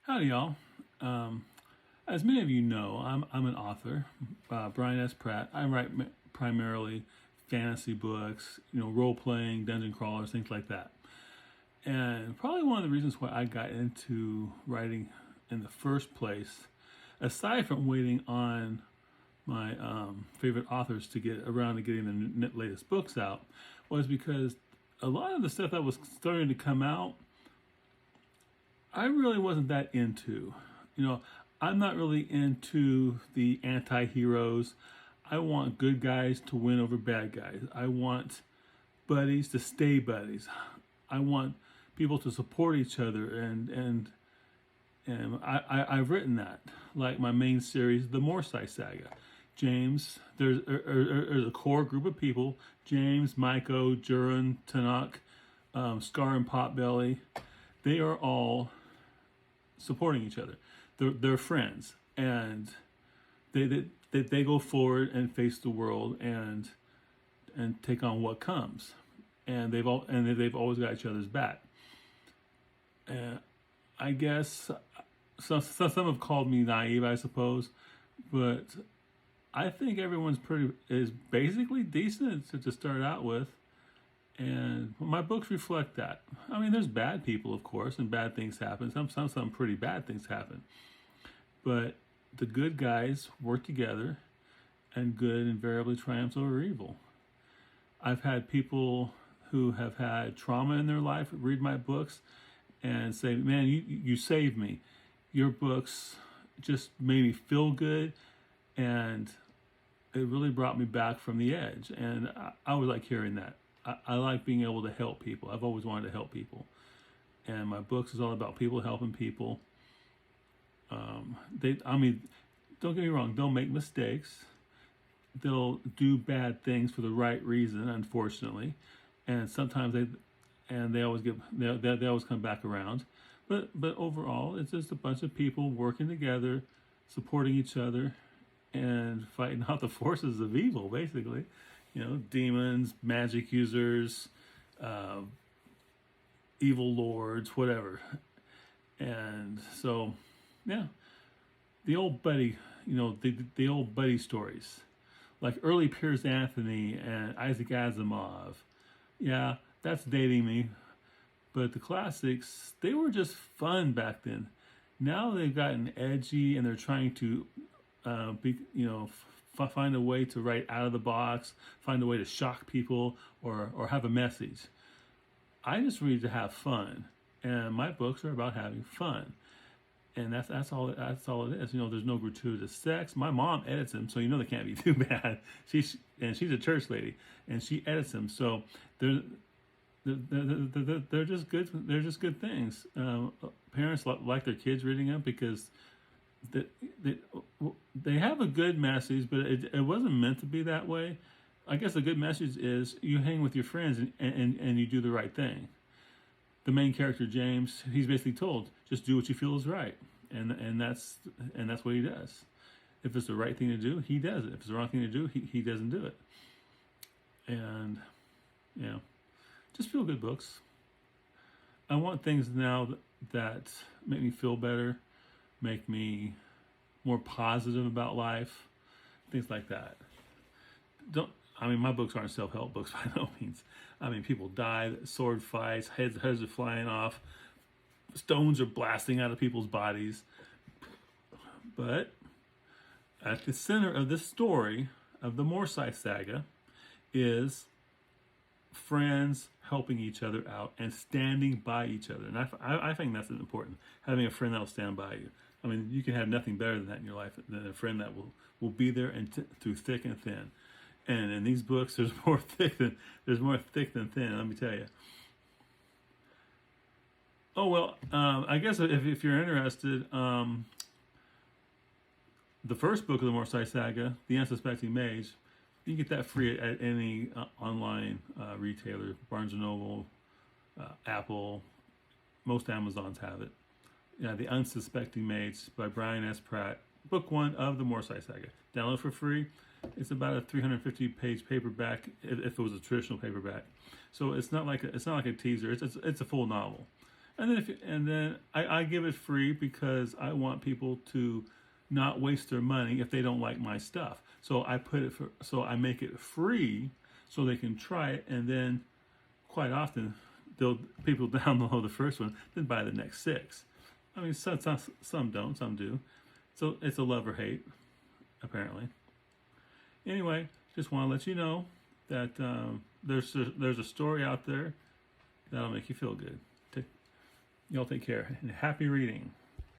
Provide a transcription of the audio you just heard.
Howdy, y'all. Um, as many of you know, I'm an author, Brian S. Pratt. I write primarily fantasy books, role playing, dungeon crawlers, things like that. And probably one of the reasons why I got into writing in the first place, aside from waiting on my favorite authors to get around to getting the latest books out, was because a lot of the stuff that was starting to come out I really wasn't that into. You know, I'm not really into the anti heroes. I want good guys to win over bad guys. I want buddies to stay buddies. I want people to support each other, and I've written that, like my main series, the Morcyth Saga. James, there's a core group of people: James, Maiko, Jurin, Tanakh, Scar, and Potbelly. They are all supporting each other. They're friends, and they go forward and face the world and take on what comes. And they've always got each other's back. And I guess some have called me naive, I suppose, but I think everyone's is basically decent to start out with. And my books reflect that. I mean, there's bad people, of course, and bad things happen. Some pretty bad things happen. But the good guys work together, and good invariably triumphs over evil. I've had people who have had trauma in their life read my books and say, "Man, you saved me. Your books just made me feel good, and it really brought me back from the edge." And I would like hearing that. I like being able to help people. I've always wanted to help people, and my books is all about people helping people. I mean, don't get me wrong. They'll make mistakes. They'll do bad things for the right reason, unfortunately, and sometimes they always come back around. But overall, it's just a bunch of people working together, supporting each other, and fighting out the forces of evil, basically. Demons, magic users, evil lords, whatever. And so, yeah, the old buddy, the old buddy stories, like early Piers Anthony and Isaac Asimov. Yeah, that's dating me, but the classics, they were just fun back then. Now they've gotten edgy and they're trying to find a way to write out of the box, find a way to shock people, or have a message. I just read to have fun, and my books are about having fun, and that's all it is. There's no gratuitous sex. My mom edits them, so they can't be too bad. She's a church lady, and she edits them, so they're just good. They're just good things. Parents like their kids reading them because they have a good message, but it wasn't meant to be that way. I guess the good message is you hang with your friends and you do the right thing. The main character, James, he's basically told, just do what you feel is right. And that's what he does. If it's the right thing to do, he does it. If it's the wrong thing to do, he doesn't do it. And, just feel good books. I want things now that make me feel better, make me more positive about life, things like that. My books aren't self-help books by no means. People die, sword fights, heads are flying off, stones are blasting out of people's bodies. But at the center of this story of the Morcyth Saga is friends helping each other out and standing by each other. And I think that's important, having a friend that will stand by you. You can have nothing better than that in your life, than a friend that will be there and through thick and thin. And in these books, there's more thick than thin. Let me tell you. Oh well, I guess if you're interested, the first book of the Morcyth Saga, The Unsuspecting Mage, you can get that free at any online retailer, Barnes & Noble, Apple. Most Amazons have it. Yeah, The Unsuspecting Mage by Brian S. Pratt, book 1 of the Morcyth Saga. Download for free. It's about a 350-page paperback if it was a traditional paperback. So it's not like a teaser. It's a full novel, And then I give it free because I want people to not waste their money if they don't like my stuff. So I make it free so they can try it, and then quite often people download the first one, then buy the next 6. I mean, some don't, some do. So it's a love or hate, apparently. Anyway, just want to let you know that there's a story out there that'll make you feel good. Y'all take care and happy reading.